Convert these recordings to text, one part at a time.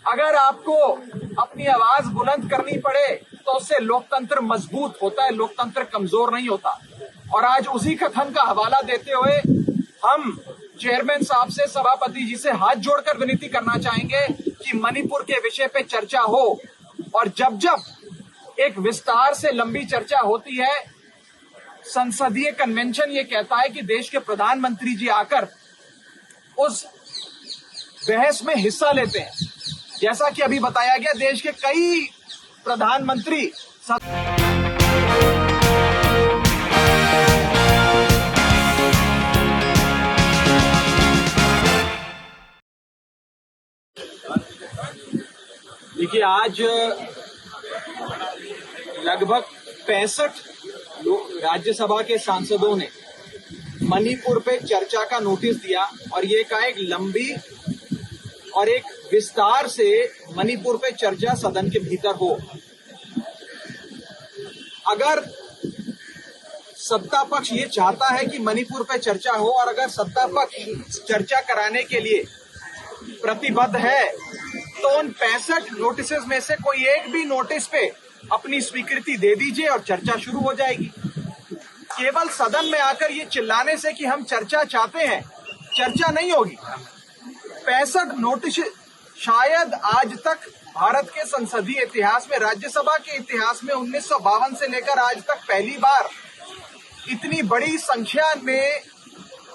अगर आपको अपनी आवाज बुलंद करनी पड़े तो उससे लोकतंत्र मजबूत होता है, लोकतंत्र कमजोर नहीं होता। और आज उसी कथन का हवाला देते हुए हम चेयरमैन साहब से, सभापति जी से हाथ जोड़कर विनती करना चाहेंगे कि मणिपुर के विषय पे चर्चा हो। और जब जब एक विस्तार से लंबी चर्चा होती है, संसदीय कन्वेंशन ये कहता है कि देश के प्रधानमंत्री जी आकर उस बहस में हिस्सा लेते हैं। जैसा कि अभी बताया गया, देश के कई प्रधानमंत्री देखिए, आज लगभग 65 राज्यसभा के सांसदों ने मणिपुर पे चर्चा का नोटिस दिया और ये कहा एक लंबी और एक विस्तार से मणिपुर पे चर्चा सदन के भीतर हो। अगर सत्ता पक्ष ये चाहता है कि मणिपुर पे चर्चा हो और अगर सत्ता पक्ष चर्चा कराने के लिए प्रतिबद्ध है तो उन 65 नोटिस में से कोई एक भी नोटिस पे अपनी स्वीकृति दे दीजिए और चर्चा शुरू हो जाएगी। केवल सदन में आकर ये चिल्लाने से कि हम चर्चा चाहते हैं, चर्चा नहीं होगी। 65 नोटिस शायद आज तक भारत के संसदीय इतिहास में, राज्यसभा के इतिहास में 1952 से लेकर आज तक पहली बार इतनी बड़ी संख्या में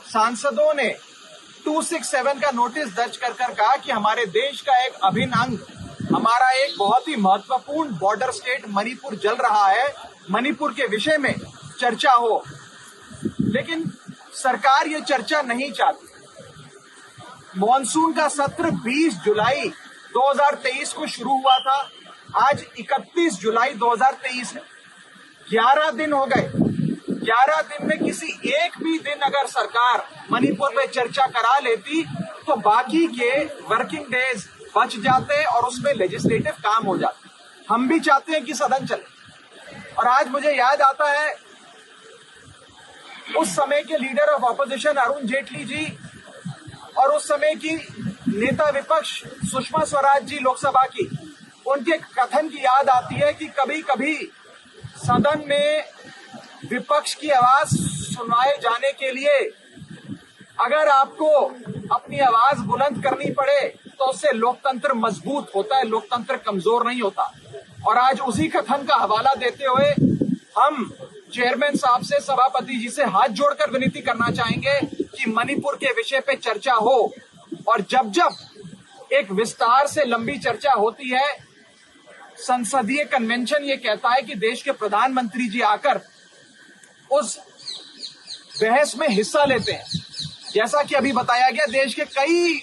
सांसदों ने 267 का नोटिस दर्ज कर कहा कि हमारे देश का एक अभिन्न अंग, हमारा एक बहुत ही महत्वपूर्ण बॉर्डर स्टेट मणिपुर जल रहा है, मणिपुर के विषय में चर्चा हो। लेकिन सरकार ये चर्चा नहीं चाहती। मॉनसून का सत्र 20 जुलाई 2023 को शुरू हुआ था, आज 31 जुलाई 2023 है। 11 दिन हो गए। 11 दिन में किसी एक भी दिन अगर सरकार मणिपुर में चर्चा करा लेती तो बाकी के वर्किंग डेज बच जाते और उसमें लेजिस्लेटिव काम हो जाते। हम भी चाहते हैं कि सदन चले। और आज मुझे याद आता है उस समय के leader of opposition Arun Jaitley ji और उस समय की नेता विपक्ष सुषमा स्वराज जी लोकसभा की, उनके कथन की याद आती है कि कभी कभी सदन में विपक्ष की आवाज सुनाए जाने के लिए अगर आपको अपनी आवाज बुलंद करनी पड़े तो उससे लोकतंत्र मजबूत होता है, लोकतंत्र कमजोर नहीं होता। और आज उसी कथन का हवाला देते हुए हम चेयरमैन साहब से, सभापति जी से हाथ जोड़कर विनती करना चाहेंगे कि मणिपुर के विषय पे चर्चा हो। और जब जब एक विस्तार से लंबी चर्चा होती है, संसदीय कन्वेंशन ये कहता है कि देश के प्रधानमंत्री जी आकर उस बहस में हिस्सा लेते हैं। जैसा कि अभी बताया गया, देश के कई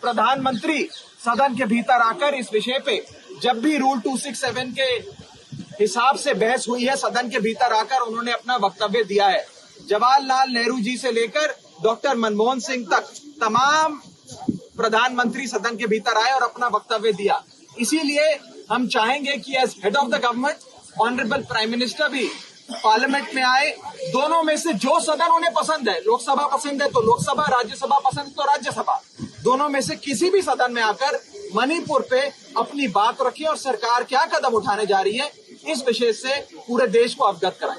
प्रधानमंत्री सदन के भीतर आकर इस विषय पे, जब भी रूल 267 के हिसाब से बहस हुई है, सदन के भीतर आकर उन्होंने अपना वक्तव्य दिया है। जवाहरलाल नेहरू जी से लेकर डॉक्टर मनमोहन सिंह तक तमाम प्रधानमंत्री सदन के भीतर आए और अपना वक्तव्य दिया। इसीलिए हम चाहेंगे कि as head of the government honourable prime minister भी पार्लियामेंट में आए। दोनों में से जो सदन उन्हें पसंद है, लोकसभा पसंद है तो लोकसभा, राज्यसभा पसंद तो राज्यसभा, दोनों में से किसी भी सदन में आकर मणिपुर पे अपनी बात रखें और सरकार क्या कदम उठाने जा रही है इस विषय से पूरे देश को अवगत कराएं।